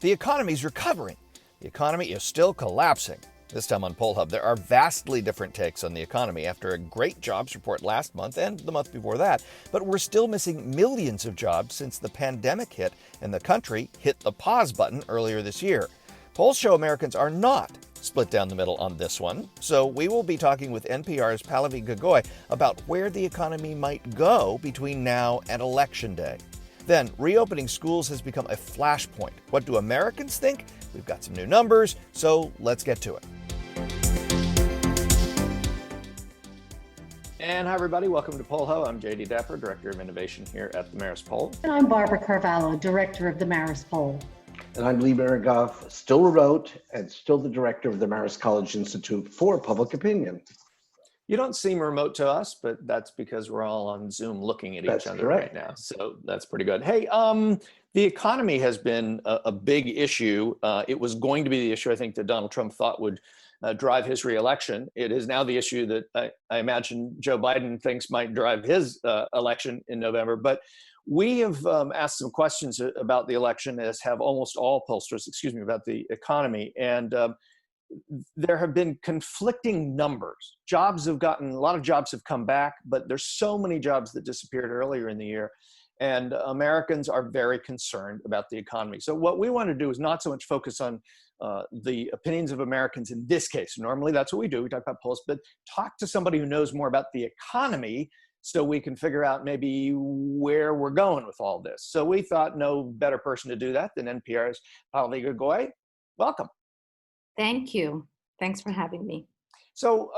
The economy's recovering. The economy is still collapsing. This time on Poll Hub, there are vastly different takes on the economy after a great jobs report last month and the month before that. But we're still missing millions of jobs since the pandemic hit and the country hit the pause button earlier this year. Polls show Americans are not split down the middle on this one. So we will be talking with NPR's Pallavi Gogoi about where the economy might go between now and Election Day. Then, reopening schools has become a flashpoint. What do Americans think? We've got some new numbers, so let's get to it. And hi, everybody. Welcome to Poll Hub. I'm Jay DeDapper, Director of Innovation here at the Marist Poll. And I'm Barbara Carvalho, Director of the Marist Poll. And I'm Lee Miringoff, still remote and still the Director of the Marist College Institute for Public Opinion. You don't seem remote to us, but that's because we're all on Zoom looking at each other right now. So that's pretty good. Hey, the economy has been a big issue. It was going to be the issue, I think, that Donald Trump thought would drive his reelection. It is now the issue that I imagine Joe Biden thinks might drive his election in November. But we have asked some questions about the election, as have almost all pollsters, about the economy. And there have been conflicting numbers. A lot of jobs have come back, but there's so many jobs that disappeared earlier in the year. And Americans are very concerned about the economy. So what we want to do is not so much focus on the opinions of Americans in this case. Normally that's what we do. We talk about polls, but talk to somebody who knows more about the economy so we can figure out maybe where we're going with all this. So we thought no better person to do that than NPR's Pallavi Gogoi. Welcome. Thank you. Thanks for having me. So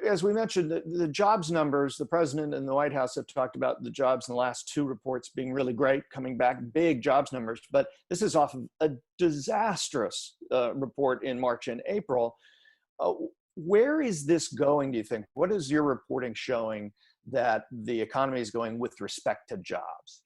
as we mentioned, the jobs numbers, the president and the White House have talked about the jobs in the last two reports being really great, coming back, big jobs numbers. But this is off of a disastrous report in March and April. Where is this going, do you think? What is your reporting showing that the economy is going with respect to jobs?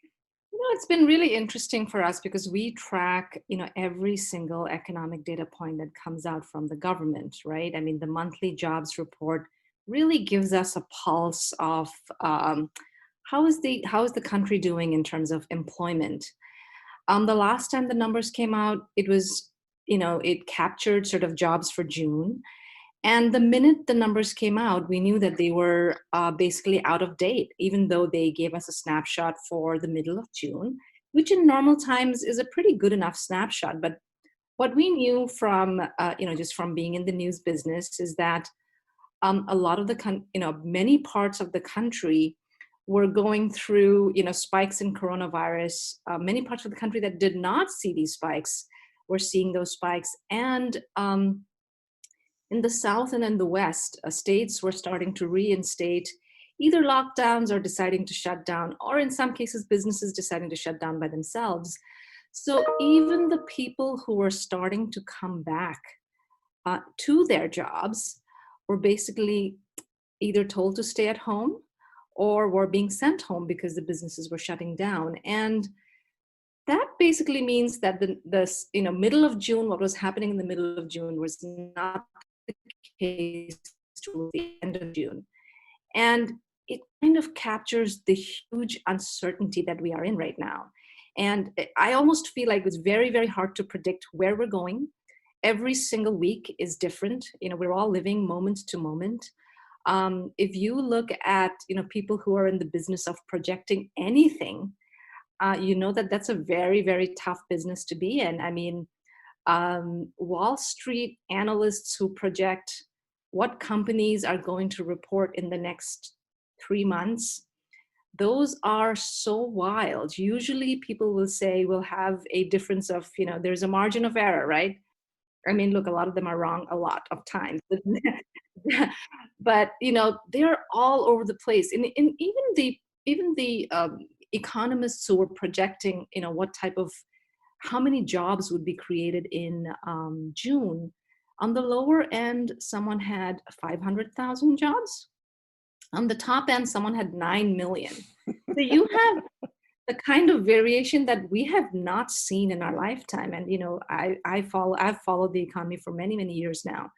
It's been really interesting for us because we track, every single economic data point that comes out from the government, right? I mean, the monthly jobs report really gives us a pulse of how is the country doing in terms of employment. The last time the numbers came out, it was, it captured sort of jobs for June. And the minute the numbers came out, we knew that they were basically out of date, even though they gave us a snapshot for the middle of June, which in normal times is a pretty good enough snapshot. But what we knew from, just from being in the news business is that a lot of many parts of the country were going through, spikes in coronavirus. Many parts of the country that did not see these spikes were seeing those spikes. And in the South and in the West, states were starting to reinstate either lockdowns or deciding to shut down, or in some cases, businesses deciding to shut down by themselves. So even the people who were starting to come back to their jobs were basically either told to stay at home or were being sent home because the businesses were shutting down. And that basically means that the middle of June, what was happening in the middle of June was not the case to the end of June. And it kind of captures the huge uncertainty that we are in right now. And I almost feel like it's very, very hard to predict where we're going. Every single week is different. We're all living moment to moment. If you look at, people who are in the business of projecting anything, that's a very, very tough business to be in. I mean, Wall Street analysts who project what companies are going to report in the next 3 months, those are so wild. Usually people will say we'll have a difference of, there's a margin of error, right? I mean, look, a lot of them are wrong a lot of times. But, they're all over the place. And even the economists who were projecting, how many jobs would be created in June. On the lower end, someone had 500,000 jobs. On the top end, someone had 9 million. So you have the kind of variation that we have not seen in our lifetime. And, I've followed the economy for many, many years now.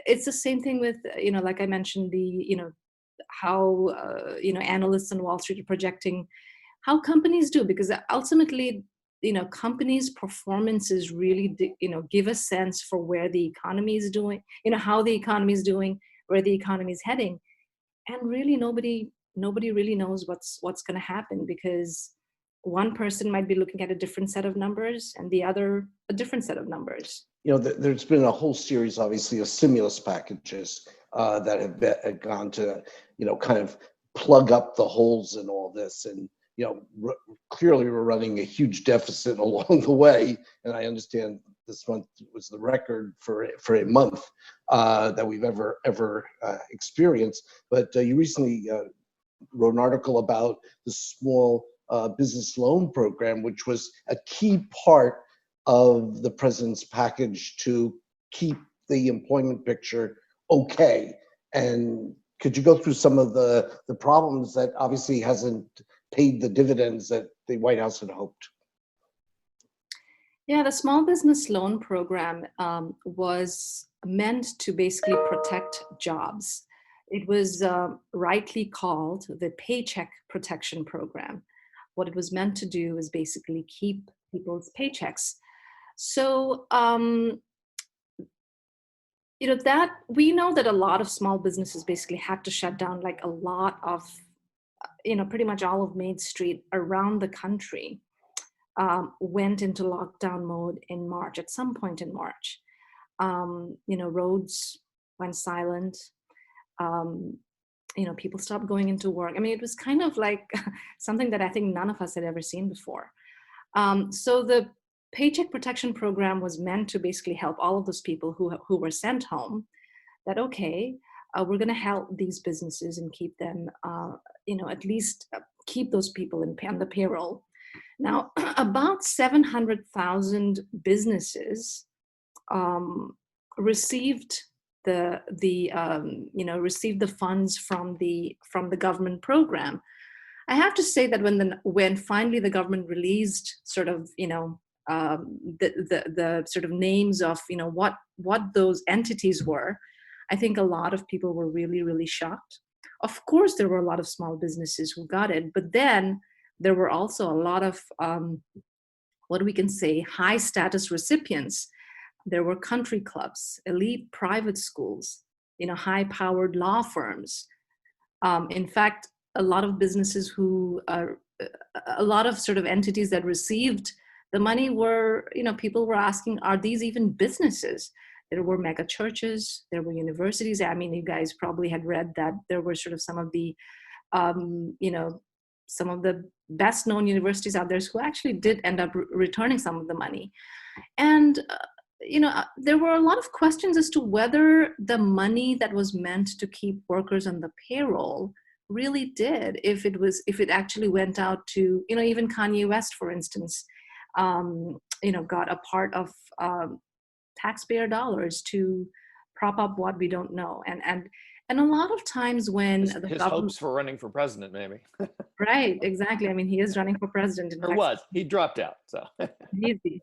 It's the same thing with, like I mentioned, how, analysts on Wall Street are projecting how companies do, because ultimately, companies' performances really, give a sense for where the economy is doing, how the economy is doing, where the economy is heading. And really nobody really knows what's going to happen, because one person might be looking at a different set of numbers and the other a different set of numbers. There's been a whole series, obviously, of stimulus packages that have gone to, kind of plug up the holes in all this. And, clearly we're running a huge deficit along the way. And I understand this month was the record for a month that we've ever experienced. But you recently wrote an article about the small business loan program, which was a key part of the president's package to keep the employment picture okay. And could you go through some of the problems that obviously hasn't paid the dividends that the White House had hoped? Yeah, the small business loan program was meant to basically protect jobs. It was rightly called the Paycheck Protection Program. What it was meant to do is basically keep people's paychecks. So, that we know that a lot of small businesses basically had to shut down, like a lot of, pretty much all of Main Street around the country went into lockdown mode in March, at some point in March. Roads went silent. People stopped going into work. I mean, it was kind of like something that I think none of us had ever seen before. So the Paycheck Protection Program was meant to basically help all of those people who were sent home, that, okay, we're going to help these businesses and keep them, at least keep those people on the payroll. Now, about 700,000 businesses received received the funds from the government program. I have to say that when finally the government released sort of the sort of names of what those entities were, I think a lot of people were really, really shocked. Of course, there were a lot of small businesses who got it, but then there were also a lot of what we can say high status recipients. There were country clubs, elite private schools, high powered law firms. In fact, a lot of businesses a lot of sort of entities that received the money were, people were asking, are these even businesses? There were mega churches, there were universities. I mean, you guys probably had read that there were sort of some of the, some of the best known universities out there who actually did end up returning some of the money. And, there were a lot of questions as to whether the money that was meant to keep workers on the payroll really did, if it actually went out to, even Kanye West, for instance, got a part of taxpayer dollars to prop up what we don't know. And a lot of times when his hopes for running for president, maybe. Right, exactly. I mean, he is running for president. Or was. He dropped out, so. Easy.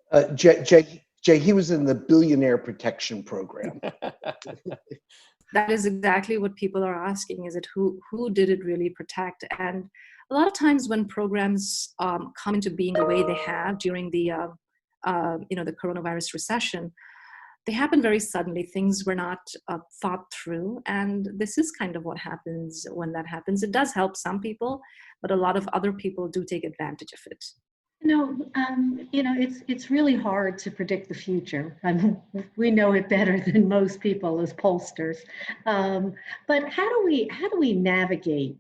Jay, he was in the Billionaire Protection Program. That is exactly what people are asking. Is it who did it really protect? And a lot of times when programs come into being the way they have during the the coronavirus recession, they happen very suddenly. Things were not thought through, and this is kind of what happens when that happens. It does help some people, but a lot of other people do take advantage of it. It's really hard to predict the future. I mean, we know it better than most people as pollsters. But how do we navigate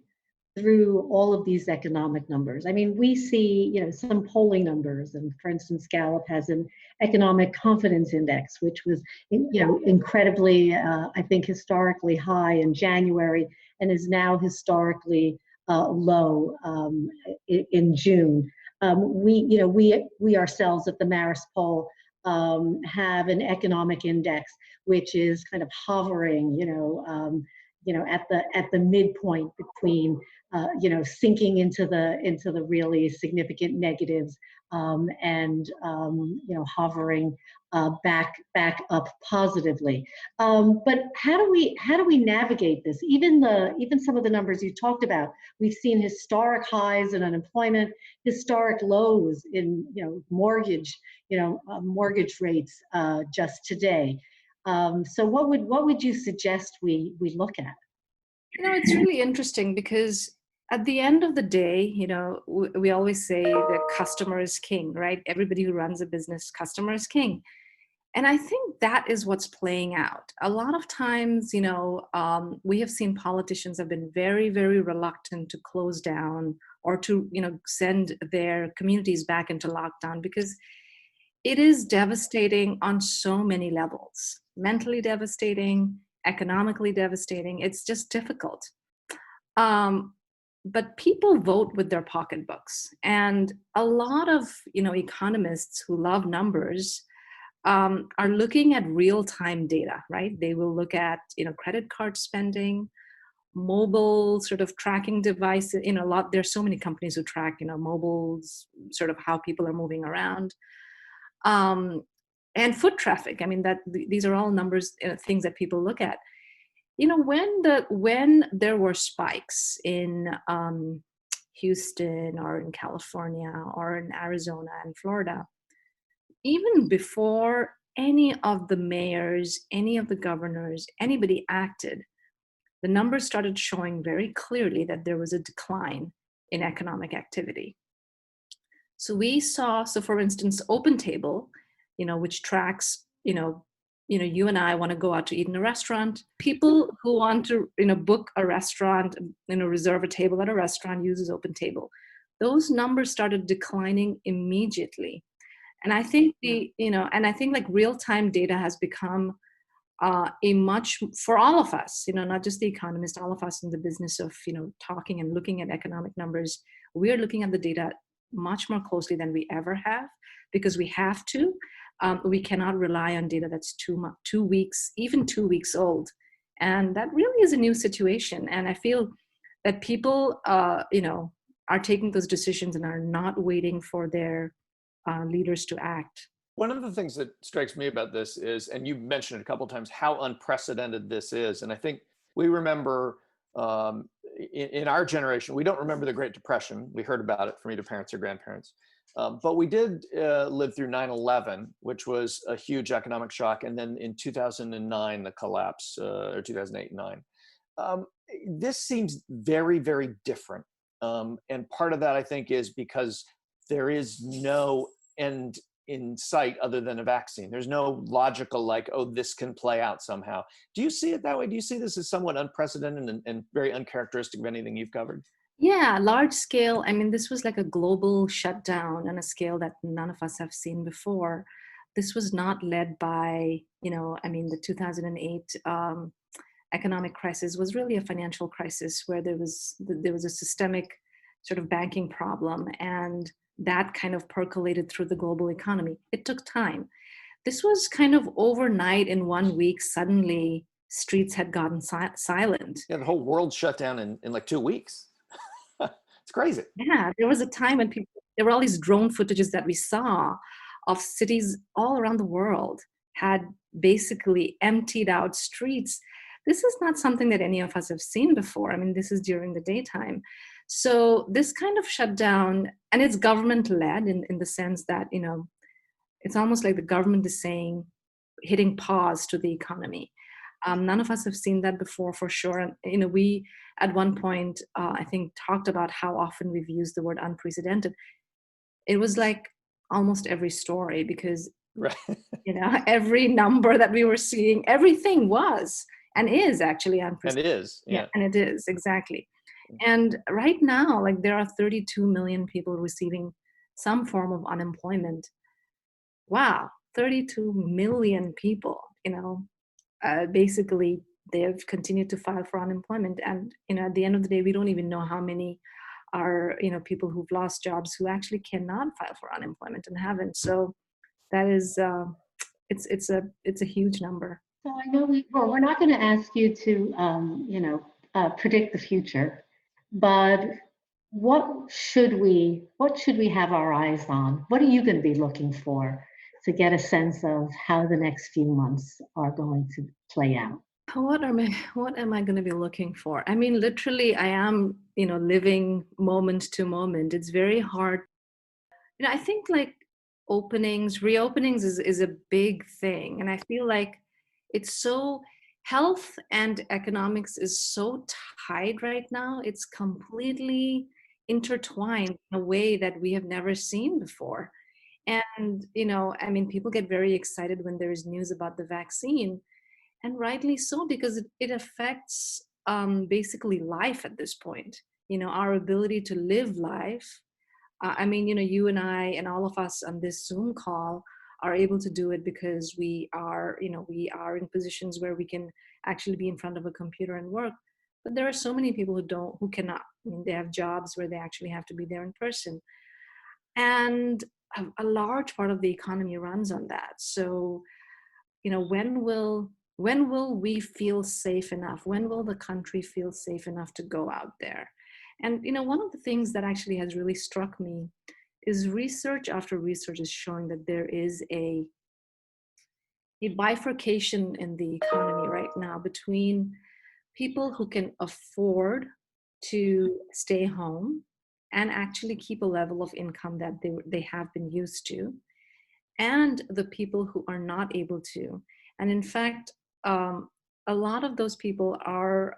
through all of these economic numbers? I mean, we see, some polling numbers, and for instance, Gallup has an economic confidence index, which was, incredibly, I think, historically high in January, and is now historically low in June. We ourselves at the Marist Poll have an economic index which is kind of hovering, at the midpoint between, sinking into the really significant negatives and hovering back up positively. But how do we navigate this? Even some of the numbers you talked about, we've seen historic highs in unemployment, historic lows in mortgage rates just today. So what would you suggest we look at? It's really interesting because at the end of the day, we always say the customer is king, right? Everybody who runs a business, customer is king. And I think that is what's playing out. A lot of times, we have seen politicians have been very, very reluctant to close down or to, send their communities back into lockdown because it is devastating on so many levels, mentally devastating, economically devastating. It's just difficult. But people vote with their pocketbooks. And a lot of, economists who love numbers are looking at real-time data, right? They will look at, credit card spending, mobile sort of tracking devices. There's so many companies who track, mobiles, sort of how people are moving around. And foot traffic. I mean, these are all numbers, things that people look at. When there were spikes in Houston or in California or in Arizona and Florida, even before any of the mayors, any of the governors, anybody acted, the numbers started showing very clearly that there was a decline in economic activity. So we saw, for instance, OpenTable, which tracks, you and I want to go out to eat in a restaurant. People who want to, book a restaurant, reserve a table at a restaurant uses OpenTable. Those numbers started declining immediately. And I think like real-time data has become for all of us, not just the economists, all of us in the business of, talking and looking at economic numbers, we're looking at the data much more closely than we ever have because we have to. We cannot rely on data that's 2 weeks, even 2 weeks old. And that really is a new situation. And I feel that people, are taking those decisions and are not waiting for their leaders to act. One of the things that strikes me about this is, and you mentioned it a couple of times, how unprecedented this is. And I think we remember in our generation, we don't remember the Great Depression. We heard about it from either parents or grandparents. But we did live through 9/11, which was a huge economic shock. And then in 2009, the collapse, or 2008 and 9. This seems very, very different. And part of that, I think, is because there is no end in sight other than a vaccine. There's no logical, like, oh, this can play out somehow. Do you see it that way? Do you see this as somewhat unprecedented and very uncharacteristic of anything you've covered? Yeah, large scale. I mean, this was like a global shutdown on a scale that none of us have seen before. This was not led by, the 2008 economic crisis was really a financial crisis where there was a systemic sort of banking problem, and that kind of percolated through the global economy. It took time. This was kind of overnight. In 1 week, suddenly streets had gotten silent. Yeah, the whole world shut down in like 2 weeks. It's crazy. Yeah, there was a time when there were all these drone footages that we saw of cities all around the world had basically emptied out streets. This is not something that any of us have seen before. I mean, this is during the daytime. So this kind of shutdown, and it's government-led in the sense that, it's almost like the government is saying, hitting pause to the economy. None of us have seen that before, for sure. And, we, at one point, I think, talked about how often we've used the word unprecedented. It was like almost every story because, right. Every number that we were seeing, everything was and is actually unprecedented. And it is. Yeah. And it is, exactly. And right now, like, there are 32 million people receiving some form of unemployment. Wow, 32 million people, basically they've continued to file for unemployment. And, at the end of the day, we don't even know how many are, people who've lost jobs who actually cannot file for unemployment and haven't. So that is, it's a huge number. So I know we're not going to ask you to, predict the future, but what should we have our eyes on? What are you going to be looking for to get a sense of how the next few months are going to play out? What am I going to be looking for? I mean, literally, I am, living moment to moment. It's very hard. I think like reopenings is a big thing. And I feel like it's so, health and economics is so tied right now. It's completely intertwined in a way that we have never seen before. And, I mean, people get very excited when there is news about the vaccine, and rightly so, because it affects basically life at this point, our ability to live life. I mean, you and I and all of us on this Zoom call are able to do it because we are in positions where we can actually be in front of a computer and work. But there are so many people who cannot. I mean, they have jobs where they actually have to be there in person. And a large part of the economy runs on that. So, when will we feel safe enough? When will the country feel safe enough to go out there? And one of the things that actually has really struck me is research after research is showing that there is a bifurcation in the economy right now between people who can afford to stay home and actually keep a level of income that they have been used to, and the people who are not able to. And in fact, a lot of those people are,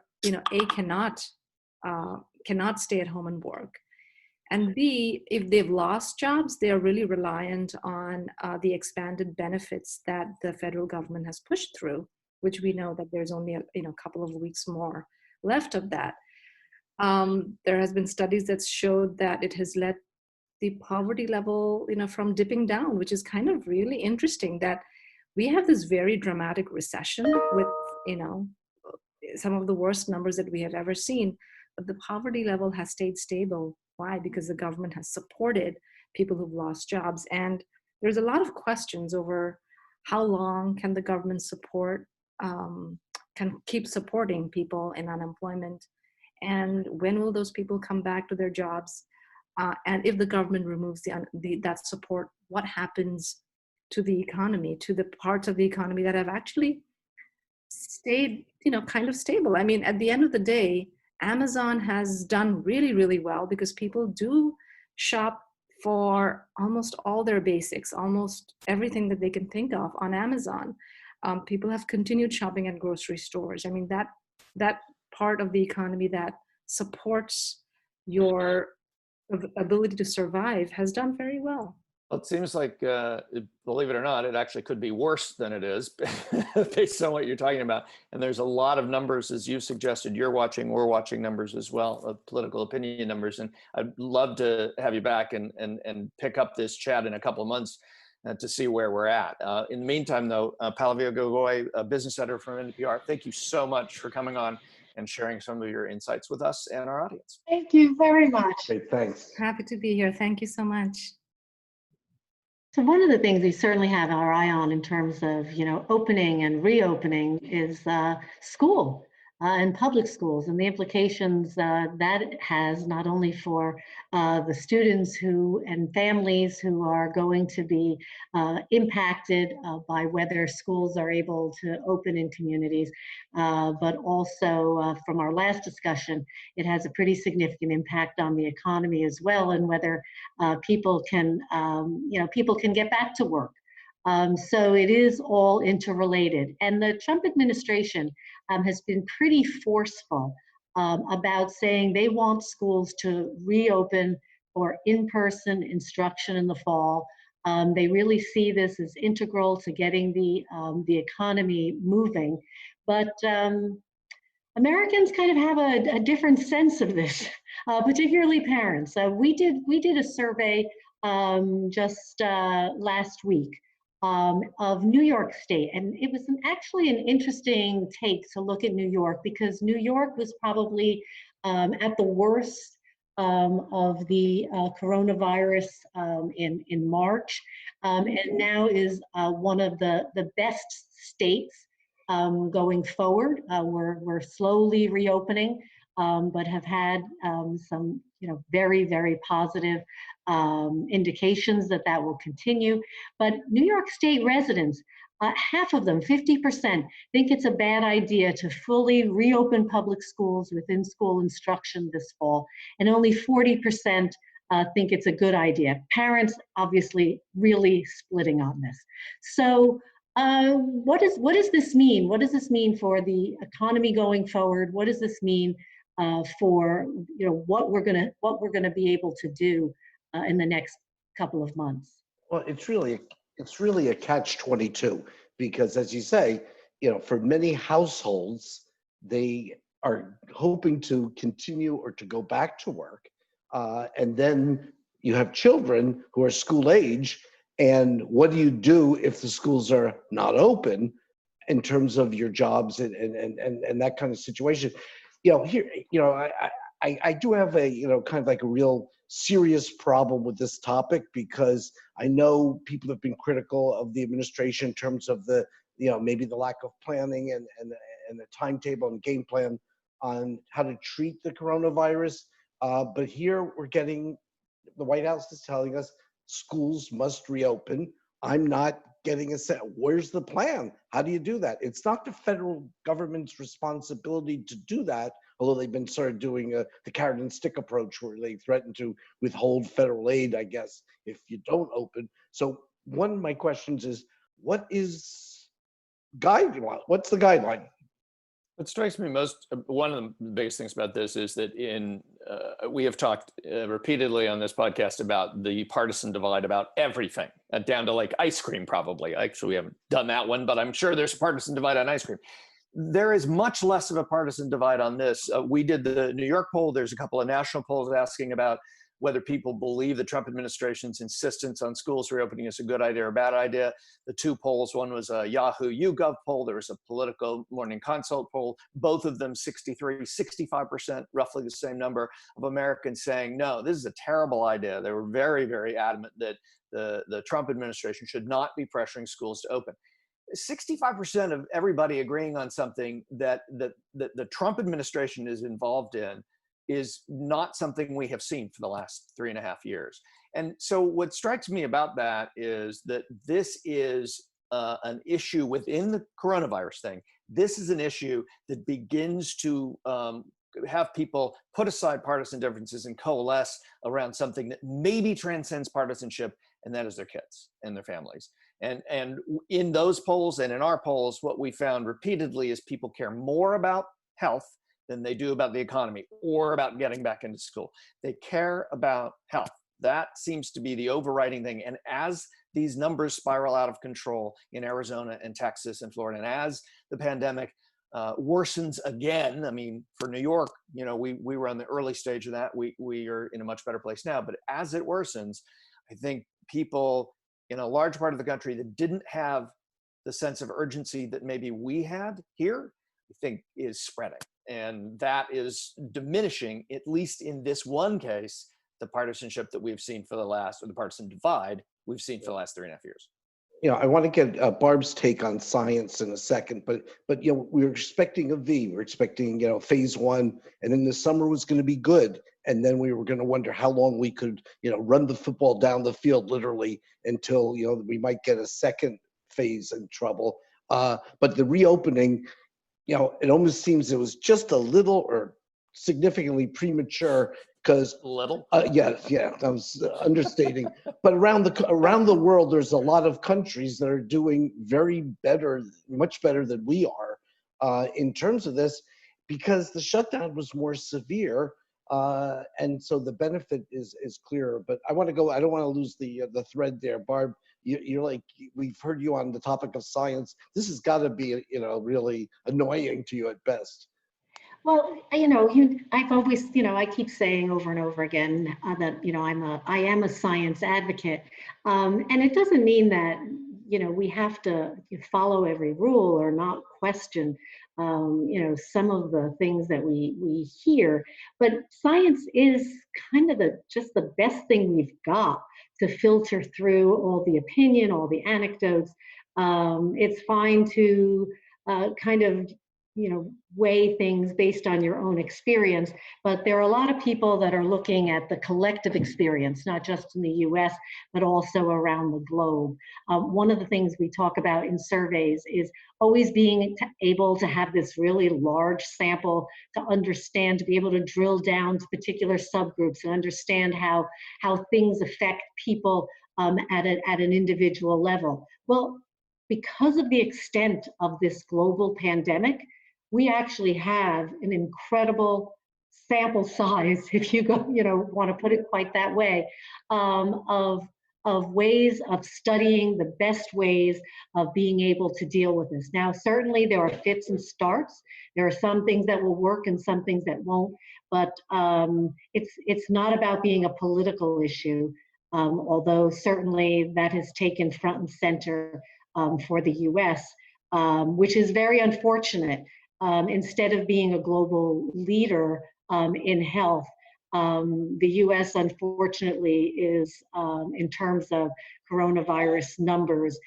cannot stay at home and work. And B, if they've lost jobs, they are really reliant on the expanded benefits that the federal government has pushed through, which we know that there's only a couple of weeks more left of that. There has been studies that showed that it has led the poverty level, from dipping down, which is kind of really interesting, that we have this very dramatic recession with, some of the worst numbers that we have ever seen, but the poverty level has stayed stable. Why? Because the government has supported people who've lost jobs. And there's a lot of questions over how long can the government can keep supporting people in unemployment, and when will those people come back to their jobs? And if the government removes that support, what happens to the economy, to the parts of the economy that have actually stayed, kind of stable? I mean, at the end of the day, Amazon has done really, really well because people do shop for almost all their basics, almost everything that they can think of on Amazon. People have continued shopping at grocery stores. I mean, that part of the economy that supports your ability to survive has done very well. Well, it seems like, believe it or not, it actually could be worse than it is based on what you're talking about. And there's a lot of numbers, as you suggested, we're watching numbers as well, of political opinion numbers. And I'd love to have you back and pick up this chat in a couple of months to see where we're at. In the meantime, though, Pallavi Gogoi, a business editor from NPR, thank you so much for coming on and sharing some of your insights with us and our audience. Thank you very much. Great, thanks. Happy to be here. Thank you so much. So one of the things we certainly have our eye on in terms of, opening and reopening is school and public schools, and the implications that it has not only for the students and families who are going to be impacted by whether schools are able to open in communities, but also from our last discussion, it has a pretty significant impact on the economy as well, and whether people can get back to work. So it is all interrelated. And the Trump administration has been pretty forceful about saying they want schools to reopen for in-person instruction in the fall. They really see this as integral to getting the economy moving. But Americans kind of have a different sense of this, particularly parents. We did a survey just last week of New York State, and it was actually an interesting take to look at New York, because New York was probably at the worst of the coronavirus in March, and now is one of the best states going forward. We're slowly reopening. but have had some, very, very positive indications that that will continue. But New York State residents, half of them, 50%, think it's a bad idea to fully reopen public schools within school instruction this fall, and only 40% think it's a good idea. Parents obviously really splitting on this. So what does this mean? What does this mean for the economy going forward? What does this mean for what we're gonna be able to do in the next couple of months? Well, it's really a catch-22, because as you say, for many households, they are hoping to continue or to go back to work. And then you have children who are school age, and what do you do if the schools are not open in terms of your jobs and that kind of situation? Here, I do have a, kind of like a real serious problem with this topic, because I know people have been critical of the administration in terms of the, maybe the lack of planning and the timetable and game plan on how to treat the coronavirus. But here we're getting, the White House is telling us schools must reopen. I'm not getting a set. Where's the plan? How do you do that? It's not the federal government's responsibility to do that, although they've been sort of doing the carrot and stick approach, where they threaten to withhold federal aid, I guess, if you don't open. So one of my questions is, what's the guideline? What strikes me most, one of the biggest things about this is that we have talked repeatedly on this podcast about the partisan divide about everything, down to like ice cream probably. Actually, we haven't done that one, but I'm sure there's a partisan divide on ice cream. There is much less of a partisan divide on this. We did the New York poll. There's a couple of national polls asking about whether people believe the Trump administration's insistence on schools reopening is a good idea or a bad idea. The two polls, one was a Yahoo YouGov poll, there was a Politico Morning Consult poll, both of them 65%, roughly the same number of Americans saying, no, this is a terrible idea. They were very, very adamant that the Trump administration should not be pressuring schools to open. 65% of everybody agreeing on something that the Trump administration is involved in is not something we have seen for the last 3.5 years. And so what strikes me about that is that this is an issue within the coronavirus thing. This is an issue that begins to have people put aside partisan differences and coalesce around something that maybe transcends partisanship, and that is their kids and their families. And in those polls and in our polls, what we found repeatedly is people care more about health than they do about the economy or about getting back into school. They care about health. That seems to be the overriding thing. And as these numbers spiral out of control in Arizona and Texas and Florida, and as the pandemic worsens again, I mean, for New York, we were on the early stage of that. We are in a much better place now. But as it worsens, I think people in a large part of the country that didn't have the sense of urgency that maybe we had here, I think is spreading. And that is diminishing, at least in this one case, the partisanship that we've seen for the partisan divide we've seen for the last 3.5 years. I want to get Barb's take on science in a second, but we were expecting a V. We were expecting, phase one, and then the summer was going to be good. And then we were going to wonder how long we could, run the football down the field literally until, we might get a second phase in trouble. But the reopening, it almost seems it was just a little or significantly premature, because that was understating. But around the world, there's a lot of countries that are doing much better than we are in terms of this, because the shutdown was more severe, and so the benefit is clearer. But I don't want to lose the thread there, Barb. You're like, we've heard you on the topic of science. This has got to be, really annoying to you at best. Well, I've always, I keep saying over and over again that, I am a science advocate. And it doesn't mean that, we have to follow every rule or not question, some of the things that we hear. But science is kind of just the best thing we've got to filter through all the opinion, all the anecdotes. It's fine to kind of weigh things based on your own experience, but there are a lot of people that are looking at the collective experience, not just in the US, but also around the globe. One of the things we talk about in surveys is always being able to have this really large sample to understand, to be able to drill down to particular subgroups and understand how things affect people at an individual level. Well, because of the extent of this global pandemic, we actually have an incredible sample size, if you want to put it quite that way, of ways of studying the best ways of being able to deal with this. Now, certainly there are fits and starts. There are some things that will work and some things that won't, but it's not about being a political issue, although certainly that has taken front and center for the US, which is very unfortunate. Instead of being a global leader in health, the US, unfortunately, is, in terms of coronavirus numbers,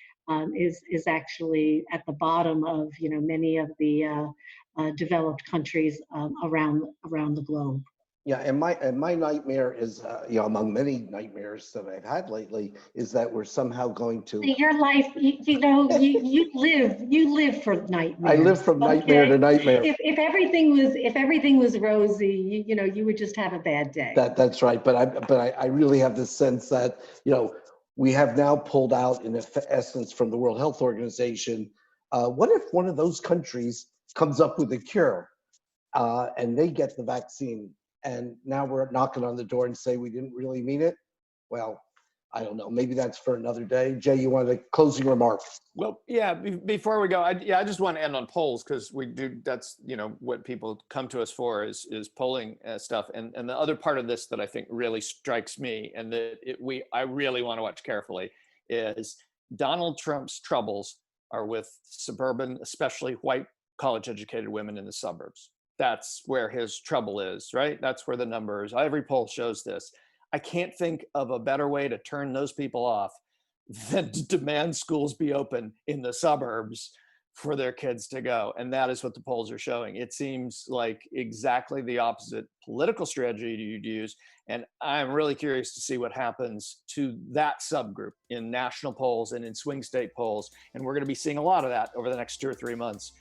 is actually at the bottom of many of the developed countries around the globe. Yeah, and my nightmare is, among many nightmares that I've had lately, is that we're somehow going to. Your life, you live for nightmares. I live from nightmare to nightmare. If everything was rosy, you would just have a bad day. That's right. But I really have this sense that we have now pulled out, in essence, from the World Health Organization. What if one of those countries comes up with a cure, and they get the vaccine? And now we're knocking on the door and say we didn't really mean it? Well, I don't know. Maybe that's for another day. Jay, you want a closing remark? Well, yeah, before we go, I just want to end on polls, because we do, that's, what people come to us for is polling stuff. And the other part of this that I think really strikes me, and that I really want to watch carefully, is Donald Trump's troubles are with suburban, especially white college-educated women in the suburbs. That's where his trouble is, right? That's where the numbers, every poll shows this. I can't think of a better way to turn those people off than to demand schools be open in the suburbs for their kids to go. And that is what the polls are showing. It seems like exactly the opposite political strategy you'd use. And I'm really curious to see what happens to that subgroup in national polls and in swing state polls. And we're going to be seeing a lot of that over the next 2 or 3 months.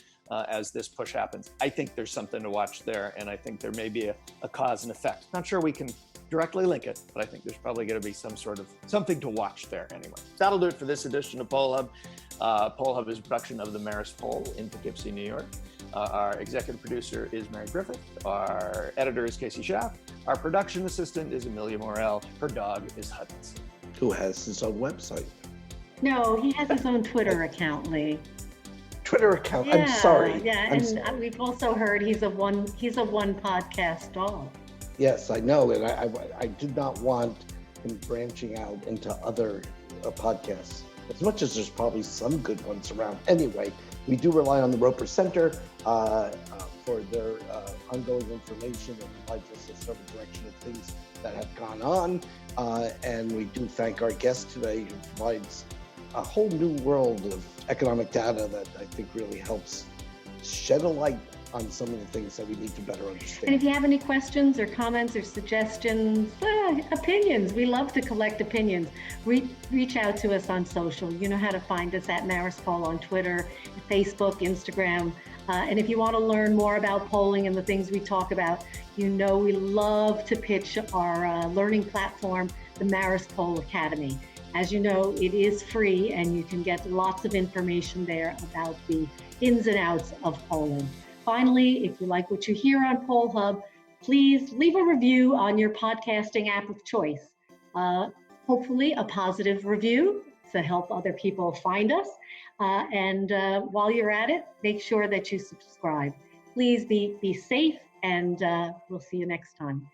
As this push happens. I think there's something to watch there, and I think there may be a cause and effect. Not sure we can directly link it, but I think there's probably going to be some sort of something to watch there anyway. That'll do it for this edition of Poll Hub. Poll Hub is a production of the Marist Poll in Poughkeepsie, New York. Our executive producer is Mary Griffith. Our editor is Casey Schaff. Our production assistant is Amelia Morel. Her dog is Hudson. Who has his own website? No, he has his own Twitter account, Lee. Twitter account. Yeah, I'm sorry. Yeah, and we've also heard he's a one podcast dog. Yes, I know, and I did not want him branching out into other podcasts, as much as there's probably some good ones around. Anyway, we do rely on the Roper Center for their ongoing information and provides us a sort of direction of things that have gone on, and we do thank our guest today, who provides a whole new world of economic data that I think really helps shed a light on some of the things that we need to better understand. And if you have any questions or comments or suggestions, opinions, we love to collect opinions. Reach out to us on social. You know how to find us at Marist Poll on Twitter, Facebook, Instagram. And if you want to learn more about polling and the things we talk about, we love to pitch our learning platform, the Marist Poll Academy. As you know, it is free, and you can get lots of information there about the ins and outs of polling. Finally, if you like what you hear on Poll Hub, please leave a review on your podcasting app of choice. Hopefully a positive review to help other people find us. And while you're at it, make sure that you subscribe. Please be safe, and we'll see you next time.